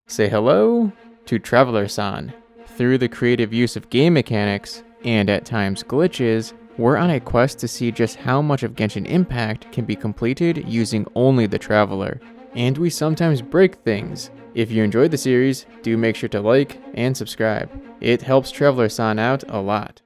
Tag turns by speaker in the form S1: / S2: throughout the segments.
S1: Say hello to travelersan. Through the creative use of game mechanics, and at times glitches, we're on a quest to see just how much of Genshin Impact can be completed using only the Traveler. And we sometimes break things. If you enjoyed the series, do make sure to like and subscribe. It helps travelersan out a lot.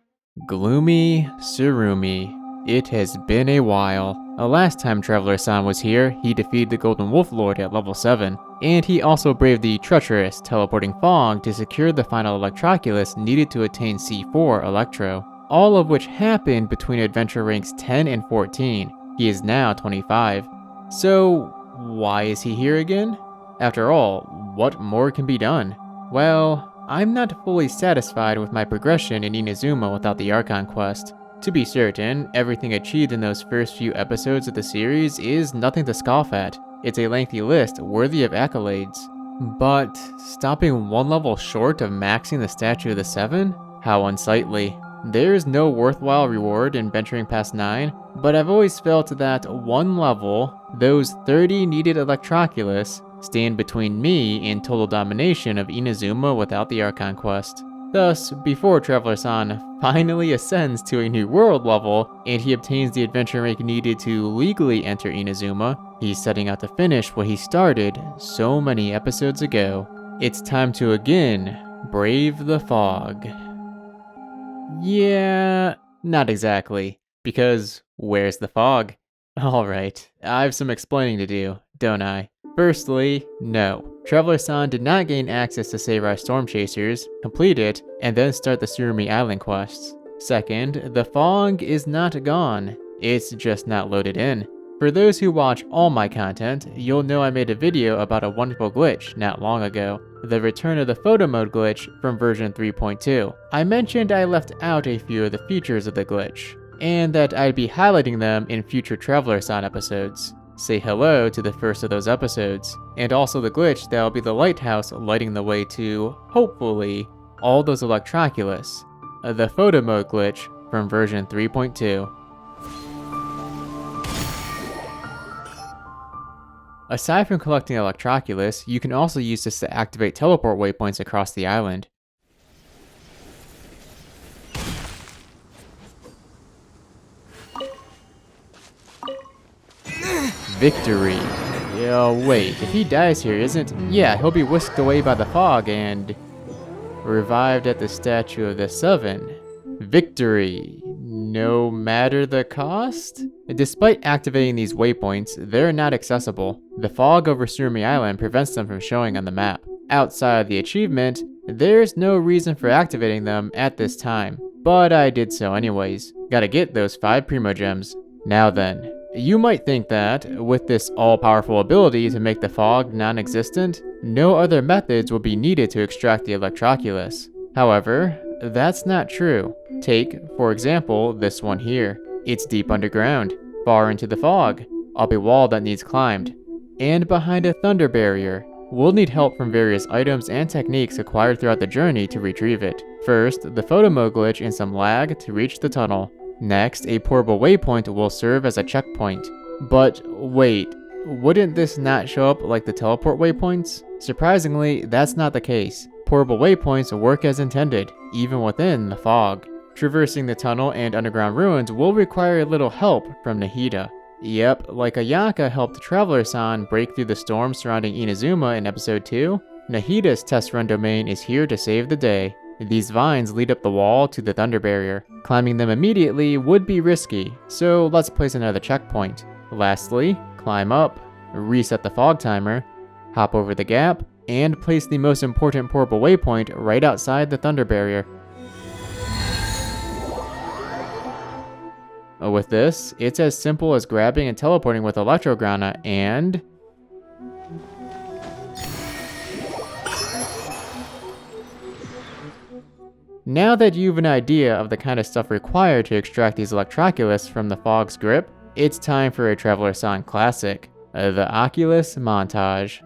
S1: Gloomy Tsurumi. It has been a while. Last time travelersan was here, he defeated the Golden Wolf Lord at level 7, and he also braved the treacherous teleporting fog to secure the final Electroculus needed to attain C4 Electro, all of which happened between adventure ranks 10 and 14. He is now 25. So, why is he here again? After all, what more can be done? Well, I'm not fully satisfied with my progression in Inazuma without the Archon quest. To be certain, everything achieved in those first few episodes of the series is nothing to scoff at. It's a lengthy list worthy of accolades. But stopping one level short of maxing the Statue of the 7? How unsightly. There's no worthwhile reward in venturing past 9, but I've always felt that one level, those 30 needed Electroculus, stand between me and total domination of Inazuma without the Archon quest. Thus, before travelersan finally ascends to a new world level, and he obtains the adventure rank needed to legally enter Inazuma, he's setting out to finish what he started so many episodes ago. It's time to again brave the fog. Yeah, not exactly, because where's the fog? Alright, I have some explaining to do, don't I? Firstly, no. travelersan did not gain access to Savory Storm Chasers, complete it, and then start the Tsurumi Island quests. Second, the fog is not gone, it's just not loaded in. For those who watch all my content, you'll know I made a video about a wonderful glitch not long ago, the return of the photo mode glitch from version 3.2. I mentioned I left out a few of the features of the glitch, and that I'd be highlighting them in future travelersan episodes. Say hello to the first of those episodes, and also the glitch that'll be the Lighthouse lighting the way to, hopefully, all those Electroculus, the photo mode glitch from version 3.2. Aside from collecting Electroculus, you can also use this to activate teleport waypoints across the island. Victory. Yeah, wait, if he dies here, yeah, he'll be whisked away by the fog and revived at the Statue of the 7. Victory. No matter the cost? Despite activating these waypoints, they're not accessible. The fog over Tsurumi Island prevents them from showing on the map. Outside of the achievement, there's no reason for activating them at this time, but I did so anyways. Gotta get those 5 Primogems. Now then, you might think that, with this all-powerful ability to make the fog non-existent, no other methods will be needed to extract the Electroculus. However, that's not true. Take, for example, this one here. It's deep underground, far into the fog, up a wall that needs climbed, and behind a thunder barrier. We'll need help from various items and techniques acquired throughout the journey to retrieve it. First, the photo mode glitch and some lag to reach the tunnel. Next, a portable waypoint will serve as a checkpoint. But wait, wouldn't this not show up like the teleport waypoints? Surprisingly, that's not the case. Portable waypoints work as intended, even within the fog. Traversing the tunnel and underground ruins will require a little help from Nahida. Yep, like Ayaka helped travelersan break through the storm surrounding Inazuma in episode 2, Nahida's test run domain is here to save the day. These vines lead up the wall to the thunder barrier. Climbing them immediately would be risky, so let's place another checkpoint. Lastly, climb up, reset the fog timer, hop over the gap, and place the most important portable waypoint right outside the thunder barrier. With this, it's as simple as grabbing and teleporting with Electrograna and... Now that you have an idea of the kind of stuff required to extract these Electroculus from the fog's grip, it's time for a travelersan classic, the Oculus montage.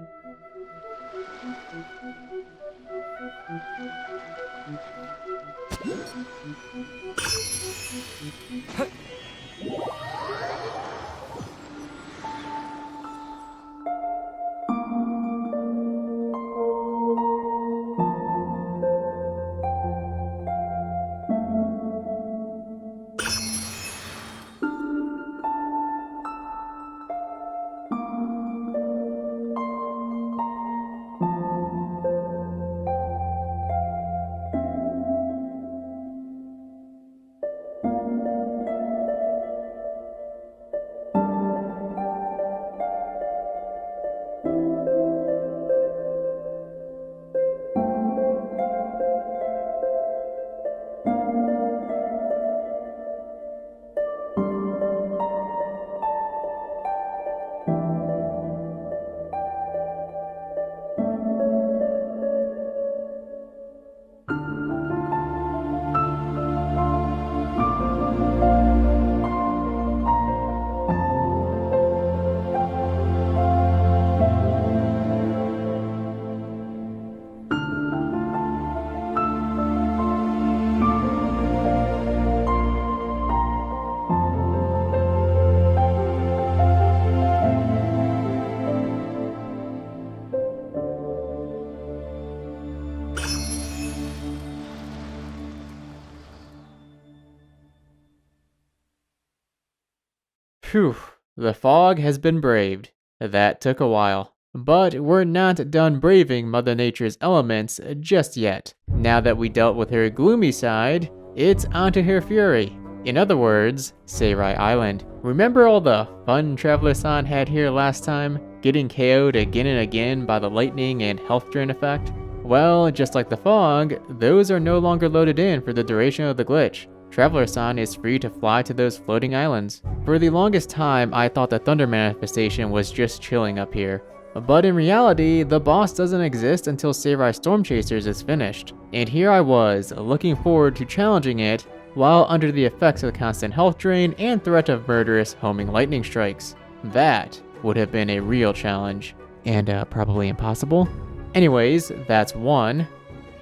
S1: Phew, the fog has been braved. That took a while. But we're not done braving Mother Nature's elements just yet. Now that we dealt with her gloomy side, it's onto her fury. In other words, Savory Island. Remember all the fun travelersan had here last time? Getting KO'd again and again by the lightning and health drain effect? Well, just like the fog, those are no longer loaded in for the duration of the glitch. Travelersan is free to fly to those floating islands. For the longest time, I thought the thunder manifestation was just chilling up here. But in reality, the boss doesn't exist until Savory Storm Chasers is finished. And here I was, looking forward to challenging it, while under the effects of the constant health drain and threat of murderous homing lightning strikes. That would have been a real challenge. And probably impossible. Anyways, that's 1,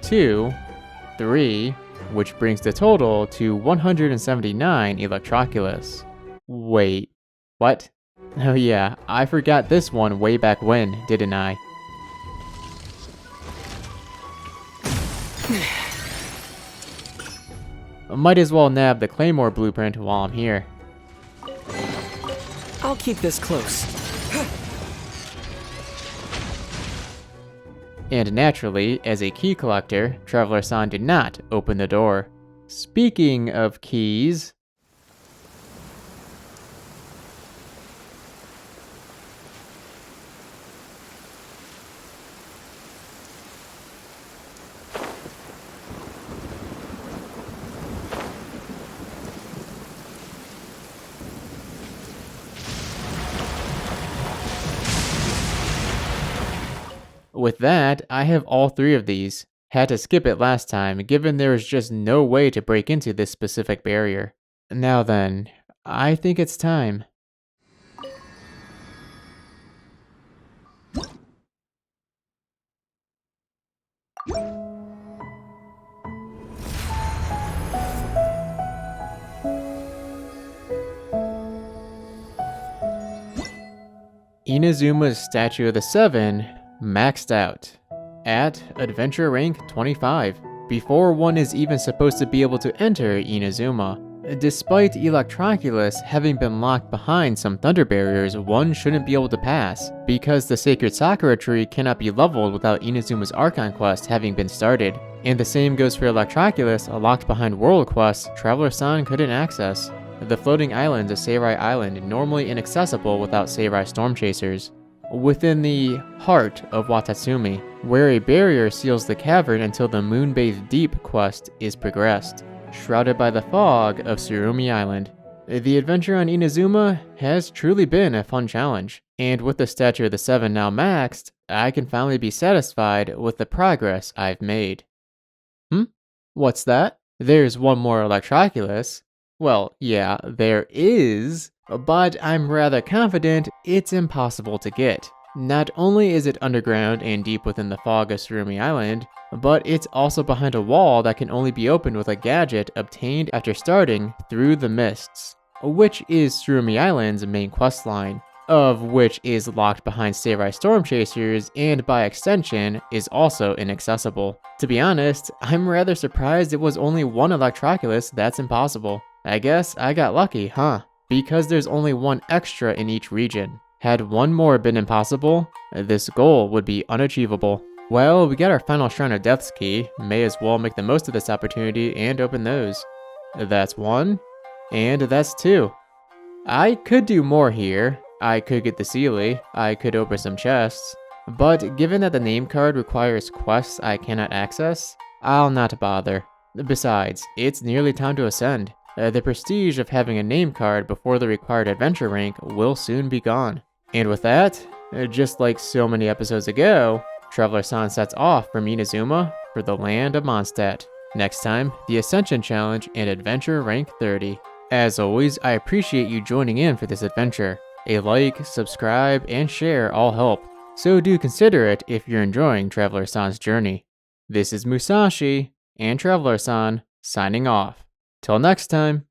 S1: 2, 3, which brings the total to 179 Electroculus. Wait, what? Oh yeah, I forgot this one way back when, didn't I? Might as well nab the Claymore blueprint while I'm here.
S2: I'll keep this close.
S1: And naturally, as a key collector, travelersan did not open the door. Speaking of keys... With that, I have all 3 of these. Had to skip it last time, given there was just no way to break into this specific barrier. Now then, I think it's time. Inazuma's Statue of the Seven maxed out at adventure rank 25 before one is even supposed to be able to enter Inazuma. Despite Electroculus having been locked behind some thunder barriers one shouldn't be able to pass, because the Sacred Sakura Tree cannot be leveled without Inazuma's Archon quest having been started. And the same goes for Electroculus locked behind world quests travelersan couldn't access. The floating islands of Savory Island normally inaccessible without Savory Storm Chasers. Within the heart of Watatsumi, where a barrier seals the cavern until the Moon-Bathed Deep quest is progressed, shrouded by the fog of Tsurumi Island. The adventure on Inazuma has truly been a fun challenge, and with the Statue of the Seven now maxed, I can finally be satisfied with the progress I've made. What's that? There's one more Electroculus. Well, yeah, there is, but I'm rather confident it's impossible to get. Not only is it underground and deep within the fog of Tsurumi Island, but it's also behind a wall that can only be opened with a gadget obtained after starting through the mists, which is Tsurumi Island's main questline, of which is locked behind Savory Storm Chasers and by extension is also inaccessible. To be honest, I'm rather surprised it was only one Electroculus that's impossible. I guess I got lucky, huh? Because there's only one extra in each region. Had one more been impossible, this goal would be unachievable. Well, we got our final Shrine of Death's key, may as well make the most of this opportunity and open those. That's 1, and that's 2. I could do more here. I could get the Sealy, I could open some chests, but given that the name card requires quests I cannot access, I'll not bother. Besides, it's nearly time to ascend. The prestige of having a name card before the required adventure rank will soon be gone. And with that, just like so many episodes ago, travelersan sets off from Inazuma for the land of Mondstadt. Next time, the Ascension Challenge and Adventure Rank 30. As always, I appreciate you joining in for this adventure. A like, subscribe, and share all help, so do consider it if you're enjoying travelersan's journey. This is Musashi and travelersan signing off. Till next time.